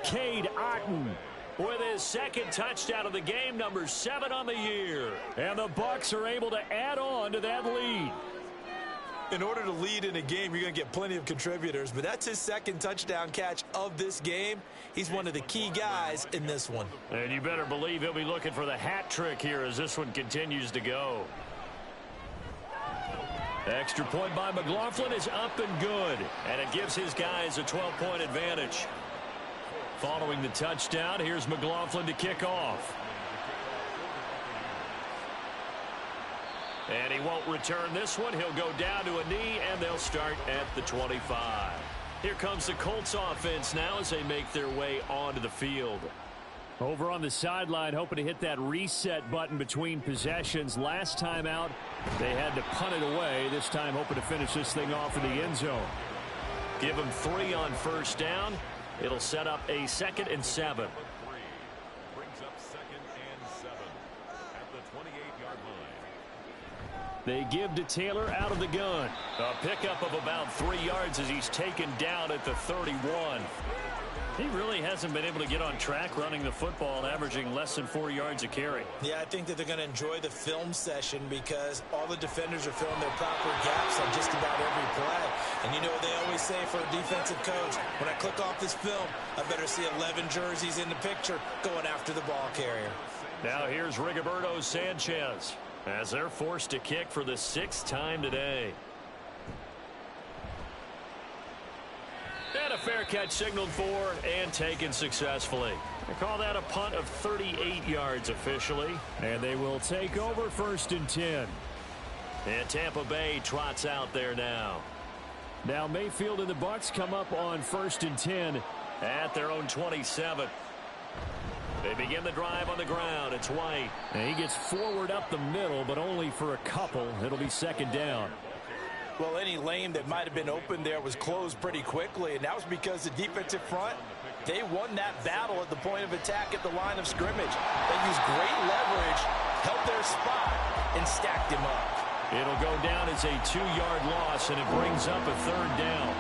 Cade Otton with his 2nd touchdown of the game, number 7 on the year. And the Bucs are able to add on to that lead. In order to lead in a game, you're going to get plenty of contributors, but that's his 2nd touchdown catch of this game. He's one of the key guys in this one. And you better believe he'll be looking for the hat trick here as this one continues to go. Extra point by McLaughlin is up and good, and it gives his guys a 12-point advantage. Following the touchdown, here's McLaughlin to kick off. And he won't return this one. He'll go down to a knee, and they'll start at the 25. Here comes the Colts offense now as they make their way onto the field. Over on the sideline, hoping to hit that reset button between possessions. Last time out, they had to punt it away. This time, hoping to finish this thing off in the end zone. Give them 3 on 1st down. It'll set up a 2nd and 7. Brings up 2nd and 7 at the 28-yard line. They give to Taylor out of the gun. A pickup of about 3 yards as he's taken down at the 31. He really hasn't been able to get on track running the football, averaging less than 4 yards a carry. Yeah, I think that they're going to enjoy the film session because all the defenders are filling their proper gaps on just about every play. And you know what they always say for a defensive coach? When I click off this film, I better see 11 jerseys in the picture going after the ball carrier. Now here's Rigoberto Sanchez as they're forced to kick for the 6th time today. And a fair catch signaled for and taken successfully. They call that a punt of 38 yards officially. And they will take over 1st and 10. And Tampa Bay trots out there now. Now Mayfield and the Bucs come up on 1st and 10 at their own 27. They begin the drive on the ground. It's White. And he gets forward up the middle, but only for a couple. It'll be 2nd down. Well, any lane that might have been open there was closed pretty quickly, and that was because the defensive front, they won that battle at the point of attack at the line of scrimmage. They used great leverage, held their spot, and stacked him up. It'll go down as a 2-yard loss, and it brings up a 3rd down.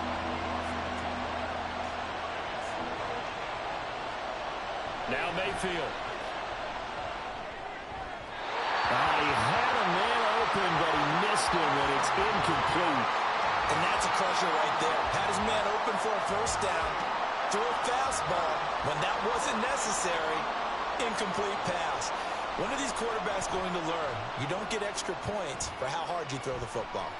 Now Mayfield. He had a man open, but he missed him, and it's incomplete. And that's a crusher right there. Had his man open for a 1st down, threw a fastball when that wasn't necessary. Incomplete pass. When are these quarterbacks going to learn? You don't get extra points for how hard you throw the football.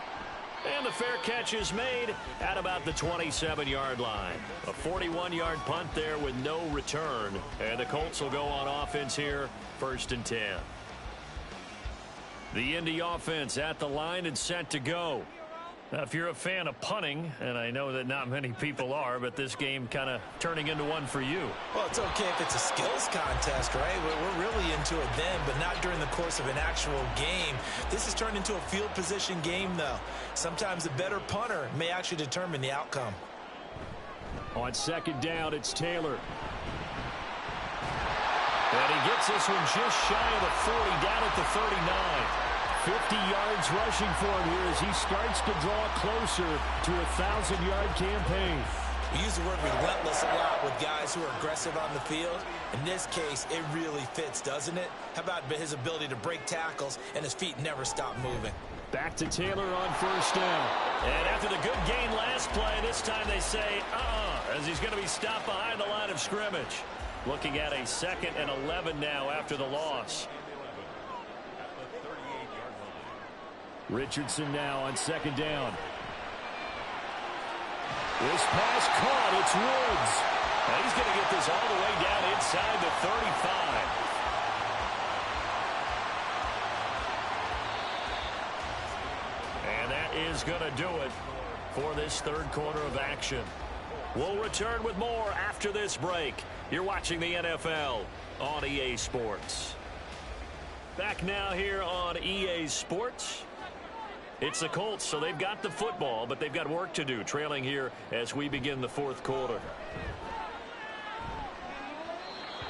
And the fair catch is made at about the 27-yard line. A 41-yard punt there with no return. And the Colts will go on offense here, 1st and 10. The Indy offense at the line and set to go. Now, if you're a fan of punting, and I know that not many people are, but this game kind of turning into one for you. Well, it's okay if it's a skills contest, right? We're really into it then, but not during the course of an actual game. This has turned into a field position game, though. Sometimes the better punter may actually determine the outcome. On 2nd down, it's Taylor. And he gets this one just shy of the 40, down at the 39. 50 yards rushing for him here as he starts to draw closer to a 1,000-yard campaign. We use the word relentless a lot with guys who are aggressive on the field. In this case, it really fits, doesn't it? How about his ability to break tackles and his feet never stop moving? Back to Taylor on 1st down. And after the good gain last play, this time they say, as he's going to be stopped behind the line of scrimmage. Looking at a 2nd and 11 now after the loss. Richardson now on 2nd down. This pass caught. It's Woods. And he's going to get this all the way down inside the 35. And that is going to do it for this 3rd quarter of action. We'll return with more after this break. You're watching the NFL on EA Sports. Back now here on EA Sports. It's the Colts, so they've got the football, but they've got work to do, trailing here as we begin the 4th quarter.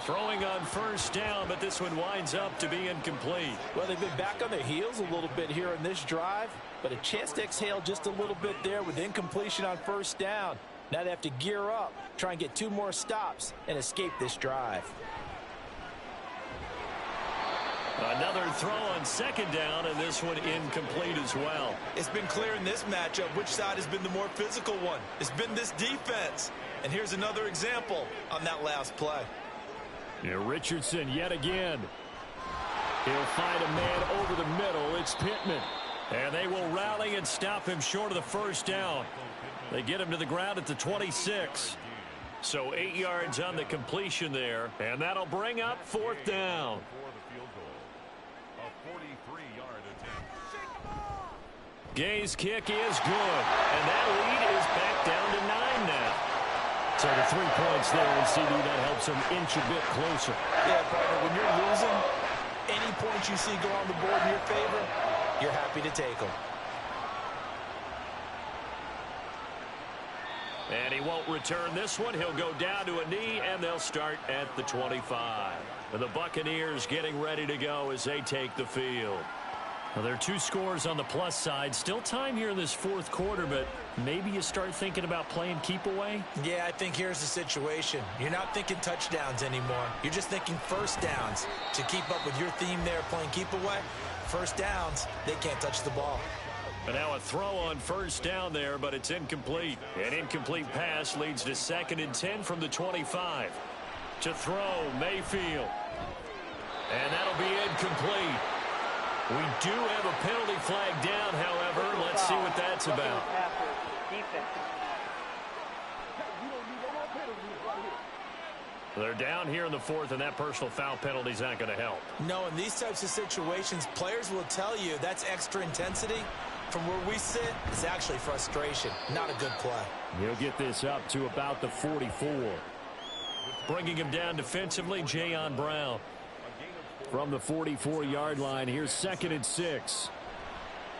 Throwing on 1st down, but this one winds up to be incomplete. Well, they've been back on their heels a little bit here in this drive, but a chance to exhale just a little bit there with incompletion on 1st down. Now they have to gear up, try and get 2 more stops, and escape this drive. Another throw on 2nd down, and this one incomplete as well. It's been clear in this matchup which side has been the more physical one. It's been this defense. And here's another example on that last play. Yeah, Richardson yet again. He'll find a man over the middle. It's Pittman. And they will rally and stop him short of the 1st down. They get him to the ground at the 26. So 8 yards on the completion there. And that'll bring up 4th down. Gay's kick is good, and that lead is back down to 9 now. So the 3 points there, and CD, that helps them inch a bit closer. Yeah, partner, when you're losing, any points you see go on the board in your favor, you're happy to take them. And he won't return this one. He'll go down to a knee, and they'll start at the 25. And the Buccaneers getting ready to go as they take the field. Well, there are 2 scores on the plus side. Still time here in this fourth quarter, but maybe you start thinking about playing keep away? Yeah, I think here's the situation. You're not thinking touchdowns anymore. You're just thinking first downs. To keep up with your theme there, playing keep away, first downs, they can't touch the ball. And now a throw on first down there, but it's incomplete. An incomplete pass leads to 2nd and 10 from the 25. To throw, Mayfield. And that'll be incomplete. We do have a penalty flag down, however. Let's see what that's about. They're down here in the fourth, and that personal foul penalty is not going to help. No, in these types of situations, players will tell you that's extra intensity. From where we sit, it's actually frustration, not a good play. He'll get this up to about the 44. Bringing him down defensively, Jayon Brown. From the 44-yard line, here's 2nd and 6.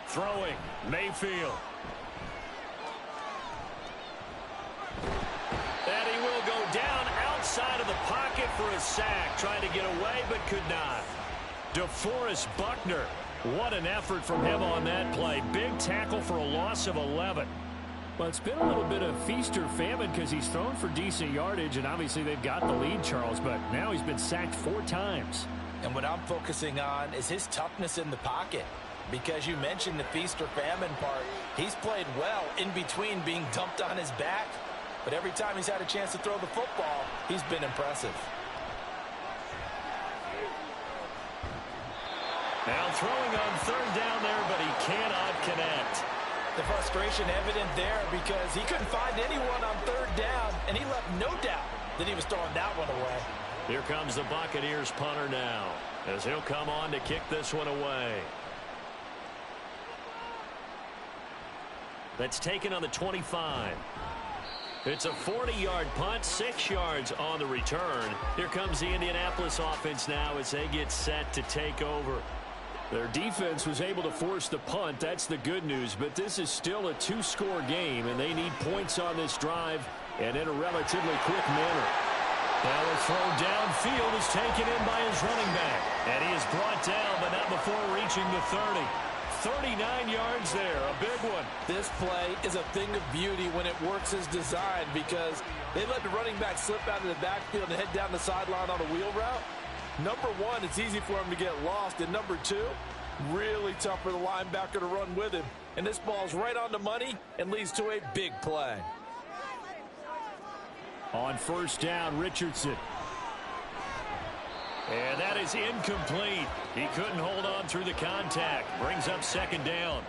Throwing, Mayfield. And he will go down outside of the pocket for a sack. Trying to get away, but could not. DeForest Buckner. What an effort from him on that play. Big tackle for a loss of 11. Well, it's been a little bit of feast or famine because he's thrown for decent yardage, and obviously they've got the lead, Charles, but now he's been sacked 4 times. And what I'm focusing on is his toughness in the pocket. Because you mentioned the feast or famine part. He's played well in between being dumped on his back. But every time he's had a chance to throw the football, he's been impressive. Now throwing on 3rd down there, but he cannot connect. The frustration evident there because he couldn't find anyone on 3rd down, and he left no doubt that he was throwing that one away. Here comes the Buccaneers punter now, as he'll come on to kick this one away. That's taken on the 25. It's a 40-yard punt, 6 yards on the return. Here comes the Indianapolis offense now as they get set to take over. Their defense was able to force the punt. That's the good news, but this is still a 2-score game, and they need points on this drive and in a relatively quick manner. Now a throw downfield is taken in by his running back. And he is brought down, but not before reaching the 30. 39 yards there, a big one. This play is a thing of beauty when it works as designed because they let the running back slip out of the backfield and head down the sideline on a wheel route. Number one, it's easy for him to get lost. And number two, really tough for the linebacker to run with him. And this ball's right on the money and leads to a big play. On first down, Richardson. And that is incomplete. He couldn't hold on through the contact. Brings up 2nd down.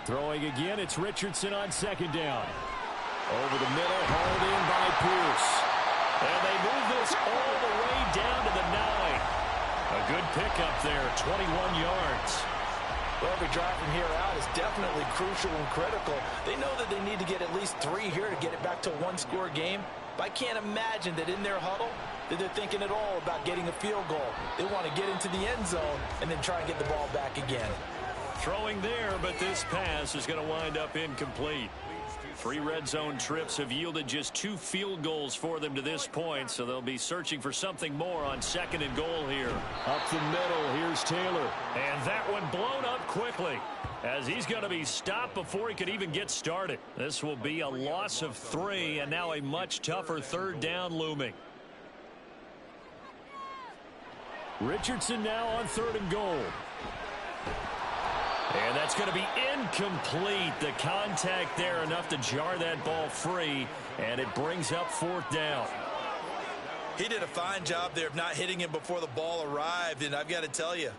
Throwing again, it's Richardson on 2nd down. Over the middle, hauled in by Pierce. And they move this all the way down to the 9. A good pickup there, 21 yards. Well, every drive from here out is definitely crucial and critical. They know that they need to get at least 3 here to get it back to a 1-score game. But I can't imagine that in their huddle that they're thinking at all about getting a field goal. They want to get into the end zone and then try and get the ball back again. Throwing there, but this pass is going to wind up incomplete. 3 red zone trips have yielded just 2 field goals for them to this point, so they'll be searching for something more on 2nd and goal here. Up the middle, here's Taylor. And that one blown up quickly as he's going to be stopped before he could even get started. This will be a loss of 3, and now a much tougher 3rd down looming. Richardson now on 3rd and goal. And that's going to be incomplete. The contact there enough to jar that ball free, and it brings up 4th down. He did a fine job there of not hitting him before the ball arrived, and I've got to tell you,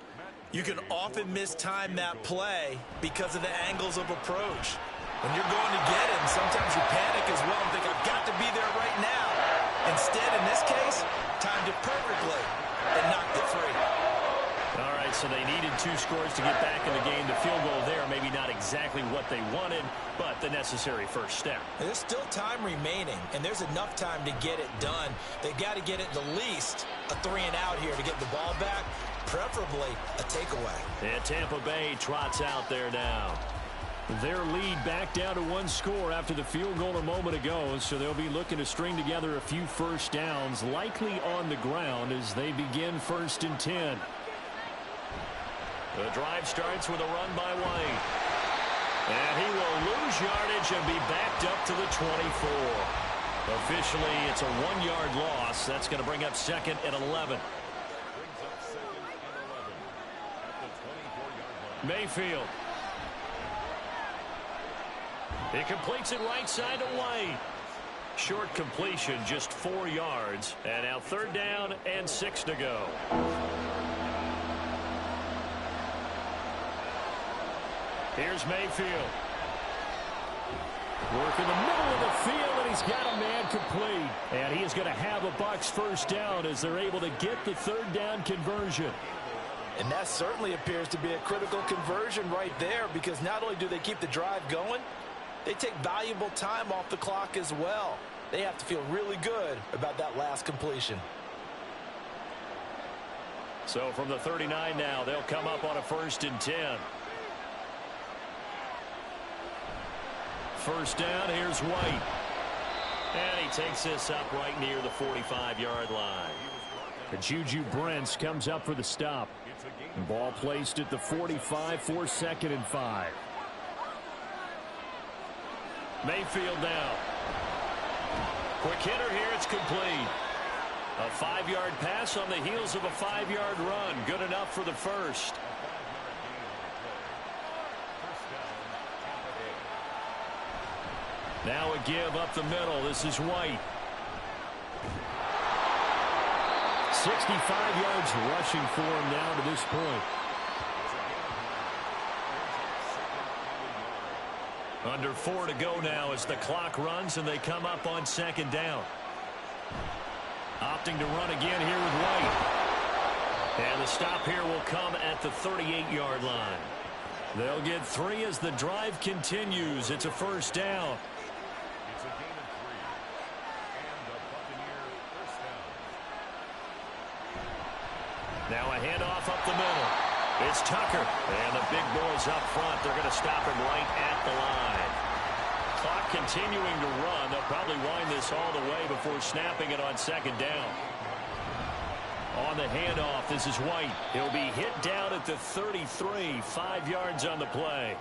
you can often mistime that play because of the angles of approach. When you're going to get him, sometimes you panic as well and think, I've got to be there right now. Instead, in this case, timed it perfectly and knocked it free. All right, so they needed 2 scores to get back in the game. The field goal there, maybe not exactly what they wanted, but the necessary first step. And there's still time remaining, and there's enough time to get it done. They've got to get it the least a 3 and out here to get the ball back, preferably a takeaway. And Tampa Bay trots out there now. Their lead back down to one score after the field goal a moment ago, so they'll be looking to string together a few first downs, likely on the ground as they begin 1st and 10. The drive starts with a run by White. And he will lose yardage and be backed up to the 24. Officially, it's a 1-yard loss. That's going to bring up 2nd and 11. Mayfield. He completes it right side to White. Short completion, just 4 yards. And now 3rd down and 6 to go. Here's Mayfield. Work in the middle of the field, and he's got a man complete. And he is going to have a Bucs first down as they're able to get the 3rd down conversion. And that certainly appears to be a critical conversion right there, because not only do they keep the drive going, they take valuable time off the clock as well. They have to feel really good about that last completion. So from the 39 now, they'll come up on a 1st and 10. 1st down, here's White. And he takes this up right near the 45-yard line. And Juju Brents comes up for the stop. Ball placed at the 45 for 2nd and 5. Mayfield now. Quick hitter here, it's complete. A 5-yard pass on the heels of a 5-yard run. Good enough for the first. Now a give up the middle. This is White. 65 yards rushing for him now to this point. Under 4 to go now as the clock runs and they come up on 2nd down. Opting to run again here with White. And the stop here will come at the 38-yard line. They'll get 3 as the drive continues. It's a 1st down. It's a gain of 3. And the Buccaneer first down. Now a handoff up the middle. It's Tucker. And the big boys up front. They're going to stop him right at the line. Clock continuing to run. They'll probably wind this all the way before snapping it on 2nd down. On the handoff, this is White. He'll be hit down at the 33, 5 yards on the play.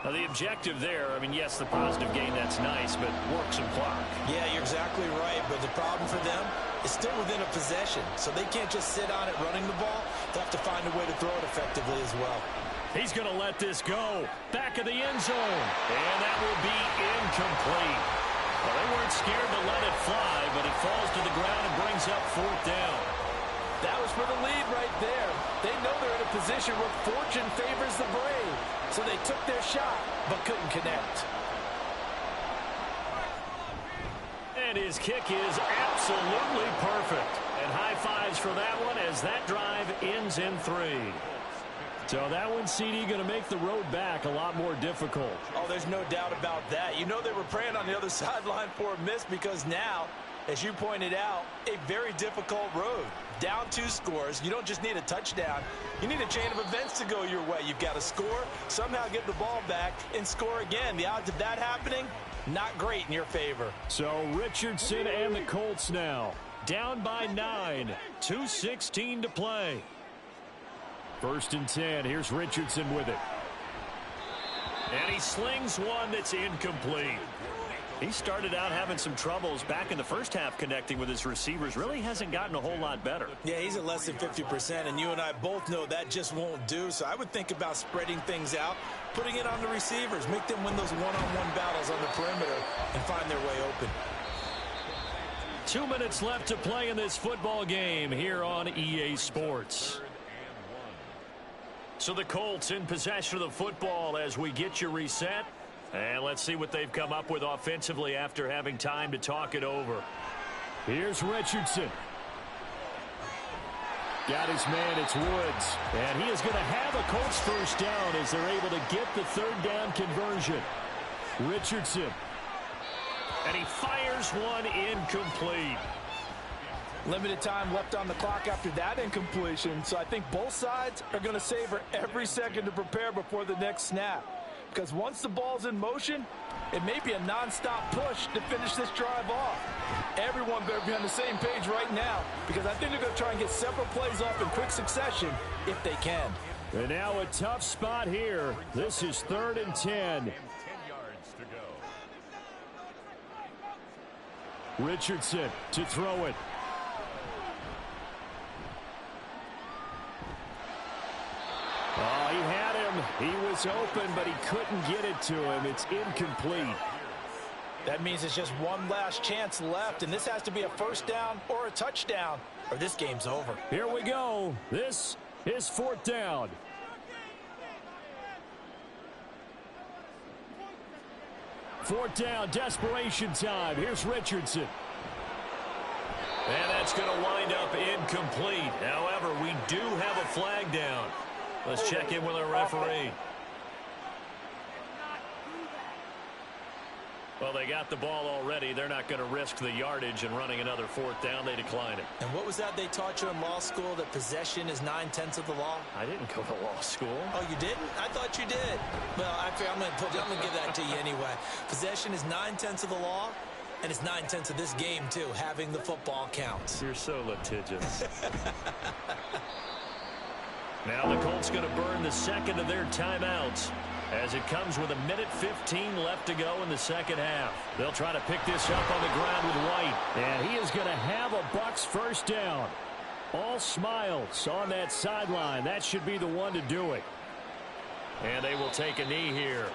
Now, the objective there, I mean, yes, the positive gain, that's nice, but work some clock. Yeah, you're exactly right, but the problem for them is still within a possession, so they can't just sit on it running the ball. They'll have to find a way to throw it effectively as well. He's going to let this go. Back of the end zone. And that will be incomplete. Well, they weren't scared to let it fly, but it falls to the ground and brings up 4th down. That was for the lead right there. They know they're in a position where fortune favors the brave. So they took their shot, but couldn't connect. And his kick is absolutely perfect. And high fives for that one as that drive ends in 3. So that one, CD, going to make the road back a lot more difficult. Oh, there's no doubt about that. You know they were praying on the other sideline for a miss, because now, as you pointed out, a very difficult road. Down 2 scores. You don't just need a touchdown. You need a chain of events to go your way. You've got to score, somehow get the ball back, and score again. The odds of that happening, not great in your favor. So Richardson and the Colts now down by 9. 2:16 to play. 1st and 10. Here's Richardson with it. And he slings one that's incomplete. He started out having some troubles back in the first half connecting with his receivers. Really hasn't gotten a whole lot better. Yeah, he's at less than 50%, and you and I both know that just won't do. So I would think about spreading things out, putting it on the receivers, make them win those one-on-one battles on the perimeter and find their way open. 2 minutes left to play in this football game here on EA Sports. So the Colts in possession of the football as we get you reset. And let's see what they've come up with offensively after having time to talk it over. Here's Richardson. Got his man, it's Woods. And he is going to have a Colts first down as they're able to get the 3rd down conversion. Richardson. And he fires one incomplete. Limited time left on the clock after that incompletion, so I think both sides are going to savor every second to prepare before the next snap. because once the ball's in motion, it may be a nonstop push to finish this drive off. Everyone better be on the same page right now, because I think they're going to try and get several plays off in quick succession if they can. And now a tough spot here. This is 3rd and 10. 10 yards to go. Richardson to throw it. Oh, he had him. He was open, but he couldn't get it to him. It's incomplete. That means it's just one last chance left, and this has to be a first down or a touchdown, or this game's over. Here we go. This is 4th down. Fourth down, desperation time. Here's Richardson. And that's going to wind up incomplete. However, we do have a flag down. Let's check in with our referee. Well, they got the ball already. They're not going to risk the yardage and running another 4th down. They decline it. And what was that they taught you in law school, that possession is 9/10 of the law? I didn't go to law school. Oh, you didn't? I thought you did. Well, I'm going to give that to you anyway. Possession is 9/10 of the law, and it's 9/10 of this game, too. Having the football counts. You're so litigious. Now the Colts going to burn the second of their timeouts, as it comes with 1:15 left to go in the second half. They'll try to pick this up on the ground with White. And he is going to have a Bucs first down. All smiles on that sideline. That should be the one to do it. And they will take a knee here.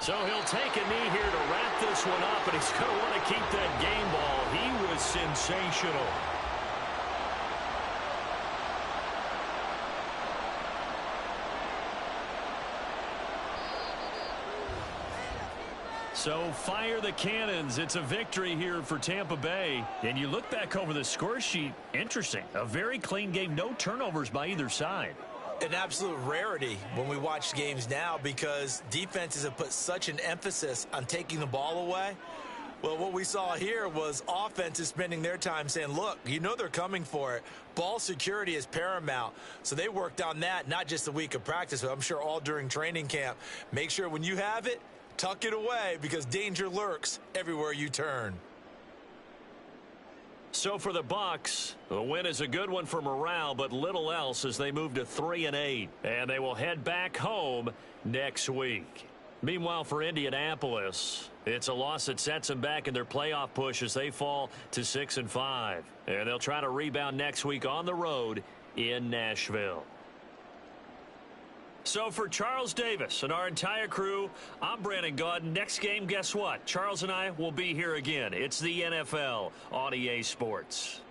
So he'll take a knee here to wrap this one up, and he's going to want to keep that game ball. He was sensational. So fire the cannons. It's a victory here for Tampa Bay. And you look back over the score sheet, interesting. A very clean game, no turnovers by either side. An absolute rarity when we watch games now, because defenses have put such an emphasis on taking the ball away. Well, what we saw here was offenses spending their time saying, look, you know they're coming for it. Ball security is paramount. So they worked on that, not just a week of practice, but I'm sure all during training camp. Make sure when you have it, tuck it away, because danger lurks everywhere you turn. So for the Bucs, the win is a good one for morale, but little else as they move to 3-8. And they will head back home next week. Meanwhile, for Indianapolis, it's a loss that sets them back in their playoff push as they fall to 6-5. And they'll try to rebound next week on the road in Nashville. So for Charles Davis and our entire crew, I'm Brandon Gaudin. Next game, guess what? Charles and I will be here again. It's the NFL on EA Sports.